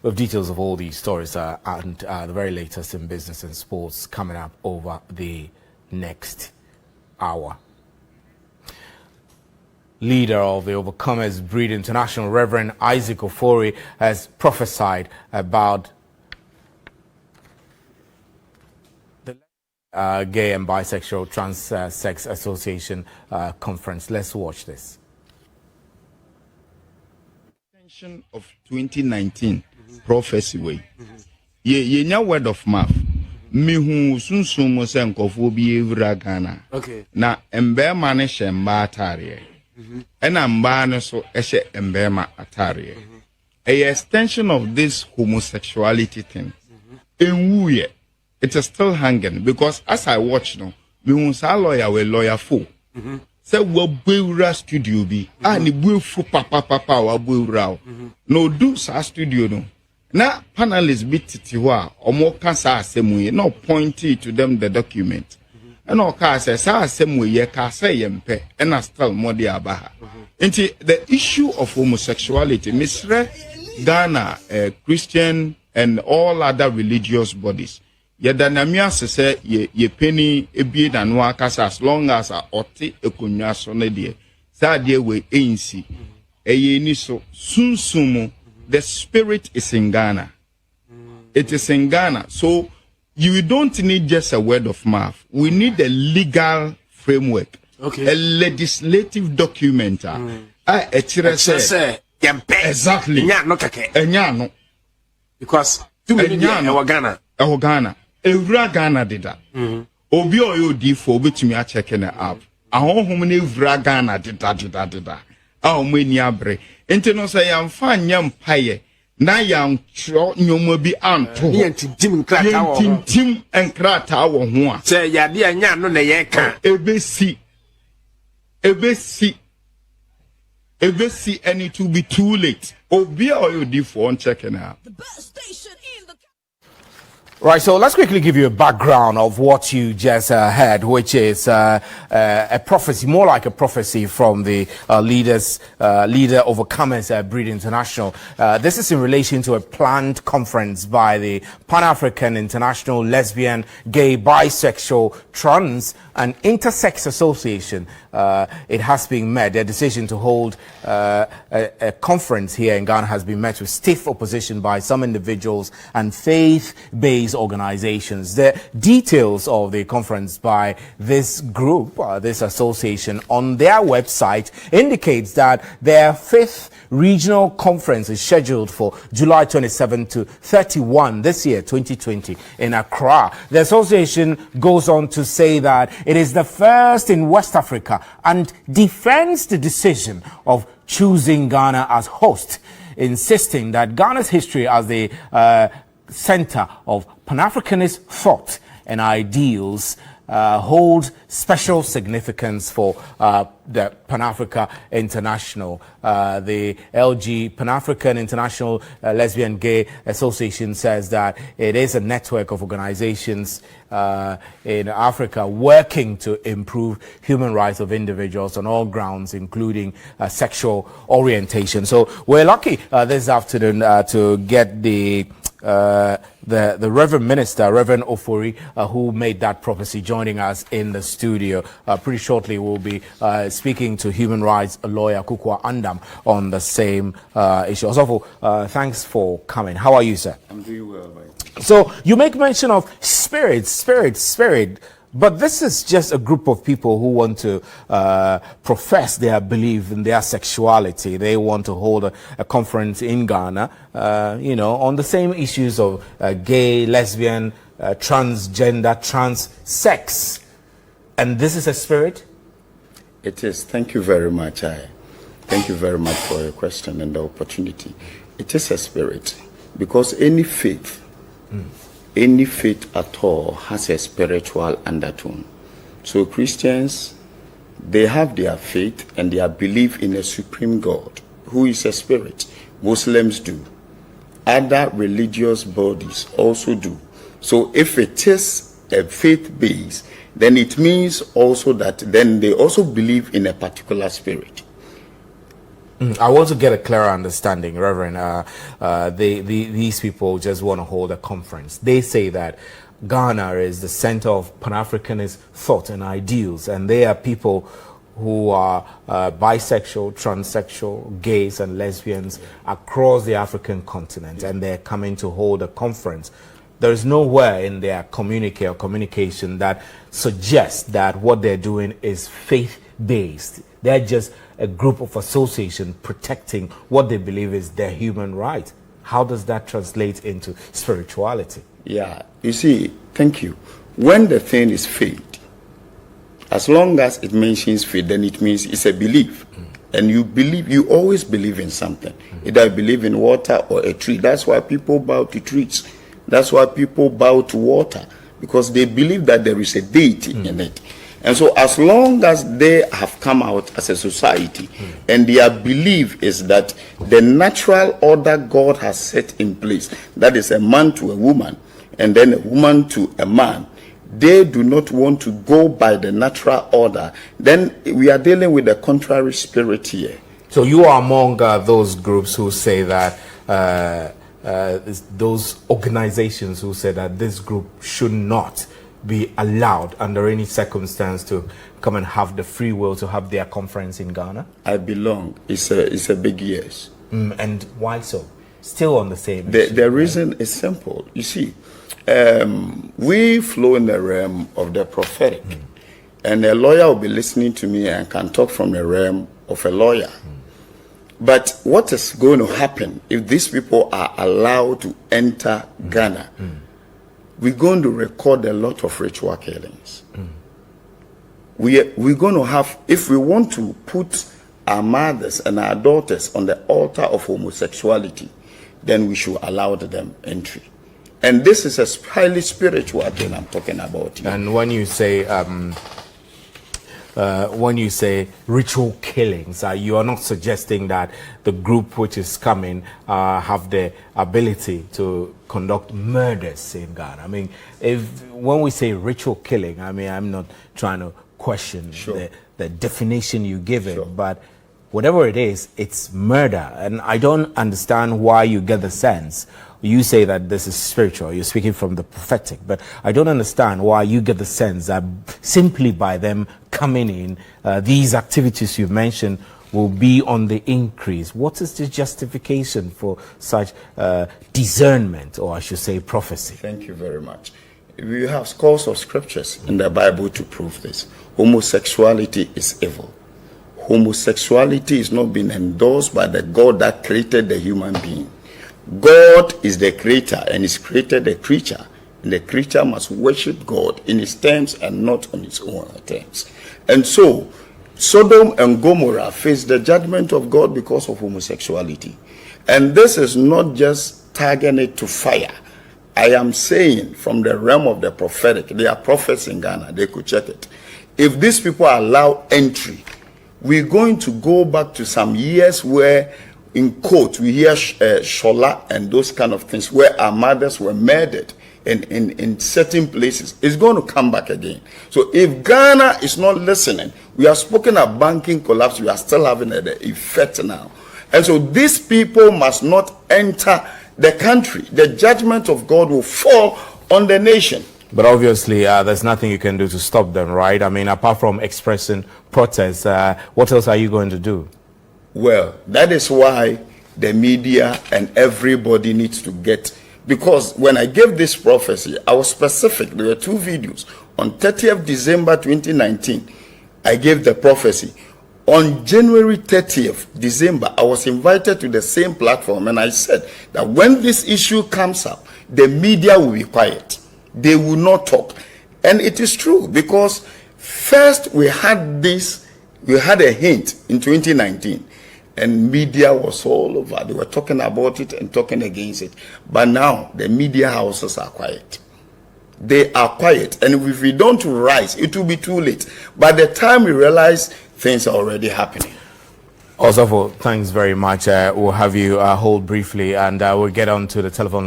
with details of all these stories and the very latest in business and sports coming up over the next hour. Leader of the Overcomers Breed International, Reverend Isaac Ofori, has prophesied about the Gay and Bisexual Trans-Sex Association conference. Let's watch this. Of 2019 prophecy way. Ye word of mouth. Me who soon se nkofo bi evra Ghana. Okay. Na mbema ne shemba atare. Ena mba ne so ehye mbema atare. A extension of this homosexuality thing. Enwuye. It is still hanging because as I watch now, me who sa lawyer we lawyer fo. Say we build studio bi ni build fu papa wa build no do sa studio no na panelists bi titi ho a omo ka sa asemu ye no point to them the document and o ka say sa asemu ye ka say yempe and still more dey abaha nti the issue of homosexuality misre Ghana Christian and all other religious bodies Yadana se ye penny ebie na no akasa as long as a ote ekonwa so na de sa de we ensi eye ni so sunsumu the spirit is in Ghana. It is in Ghana. So you don't need just a word of mouth. We need a legal framework. Okay. A legislative document. Exactly. No. Because too many Ghana. Ghana. Evra Ghana did that. Obi oyo di for betumi a check in up. Ahonhom ne evra Ghana did that. Many abre. Enti no say yam fan yam paye. Na yam tro nyomo bi anto. Yentim enkrata wo ho a. Say ya de anya no na ye ka. Ebesi and it will be too late. Obi oyo di for on checking out. The best station in the Right, so let's quickly give you a background of what you just heard, which is a prophecy, more like a prophecy from the leader Overcomers Breed International. This is in relation to a planned conference by the Pan-African International Lesbian, Gay, Bisexual, Trans and Intersex Association. It has been met. Their decision to hold a conference here in Ghana has been met with stiff opposition by some individuals and faith-based organizations. The details of the conference by this group, this association, on their website indicates that their fifth regional conference is scheduled for July 27 to 31 this year, 2020, in Accra. The association goes on to say that it is the first in West Africa and defends the decision of choosing Ghana as host, insisting that Ghana's history as the center of Pan-Africanist thought and ideals hold special significance for the Pan-Africa International. The Pan-African International Lesbian Gay Association says that it is a network of organizations in Africa working to improve human rights of individuals on all grounds, including sexual orientation. So we're lucky this afternoon to get the Reverend Minister, Reverend Ofori, who made that prophecy, joining us in the studio. Pretty shortly, we'll be speaking to human rights lawyer Kukwa Andam on the same issue. Osofo, thanks for coming. How are you, sir? I'm doing well, mate. So you make mention of spirit. But this is just a group of people who want to profess their belief in their sexuality. They want to hold a conference in Ghana, on the same issues of gay, lesbian, transgender, trans sex. And this is a spirit? It is. Thank you very much. Thank you very much for your question and the opportunity. It is a spirit because any faith at all has a spiritual undertone. So Christians, they have their faith and their belief in a supreme God who is a spirit. Muslims do. Other religious bodies also do. So if it is a faith base, then it means also that then they also believe in a particular spirit. I want to get a clearer understanding, Reverend. These people just want to hold a conference. They say that Ghana is the center of Pan-Africanist thought and ideals, and they are people who are bisexual, transsexual, gays and lesbians across the African continent, and they're coming to hold a conference. There is nowhere in their communique or communication that suggests that what they're doing is faith-based. They're just a group of association protecting what they believe is their human right. How does that translate into spirituality? Yeah, you see, thank you. When the thing is faith, as long as it mentions faith, then it means it's a belief. And you believe, you always believe in something. Either you believe in water or a tree. That's why people bow to trees. That's why people bow to water, because they believe that there is a deity in it. And so as long as they have come out as a society and their belief is that the natural order God has set in place, that is a man to a woman and then a woman to a man, they do not want to go by the natural order, then we are dealing with a contrary spirit here. So you are among those groups who say that, those organizations who say that this group should not be allowed under any circumstance to come and have the free will to have their conference in Ghana? I belong. It's a big yes. And why so? Still on the same issue, the reason is simple. You see, we flow in the realm of the prophetic. And a lawyer will be listening to me and can talk from the realm of a lawyer. But what is going to happen if these people are allowed to enter Ghana? We're going to record a lot of ritual killings. We're going to have, if we want to put our mothers and our daughters on the altar of homosexuality, then we should allow them entry. And this is a highly spiritual thing I'm talking about here. And when you say ritual killings, you are not suggesting that the group which is coming have the ability to conduct murders in Ghana. I mean, when we say ritual killing, I mean, I'm not trying to question the definition you give it, but whatever it is, it's murder. And I don't understand why you get the sense. You say that this is spiritual, you're speaking from the prophetic, but I don't understand why you get the sense that simply by them coming in, these activities you've mentioned will be on the increase. What is the justification for such discernment, or I should say prophecy? Thank you very much. We have scores of scriptures in the Bible to prove this. Homosexuality is evil. Homosexuality is not being endorsed by the God that created the human being. God is the creator and He's created the creature. And the creature must worship God in His terms and not on its own terms. And so, Sodom and Gomorrah faced the judgment of God because of homosexuality. And this is not just tagging it to fire. I am saying from the realm of the prophetic, there are prophets in Ghana, they could check it. If these people allow entry, we're going to go back to some years where, in court, we hear Shola and those kind of things, where our mothers were murdered in certain places. It's going to come back again. So if Ghana is not listening, we have spoken of banking collapse, we are still having the effect now. And so these people must not enter the country. The judgment of God will fall on the nation. But obviously, there's nothing you can do to stop them, right? I mean, apart from expressing protest, what else are you going to do? Well, that is why the media and everybody needs to get, because when I gave this prophecy, I was specific. There were 2 videos. On 30th December 2019, I gave the prophecy. On January 30th December, I was invited to the same platform, and I said that when this issue comes up, the media will be quiet. They will not talk. And it is true, because first we had a hint in 2019. And media was all over. They were talking about it and talking against it. But now, the media houses are quiet. They are quiet. And if we don't rise, it will be too late. By the time we realize, things are already happening. Also, thanks very much. We'll have you hold briefly, and we'll get on to the telephone.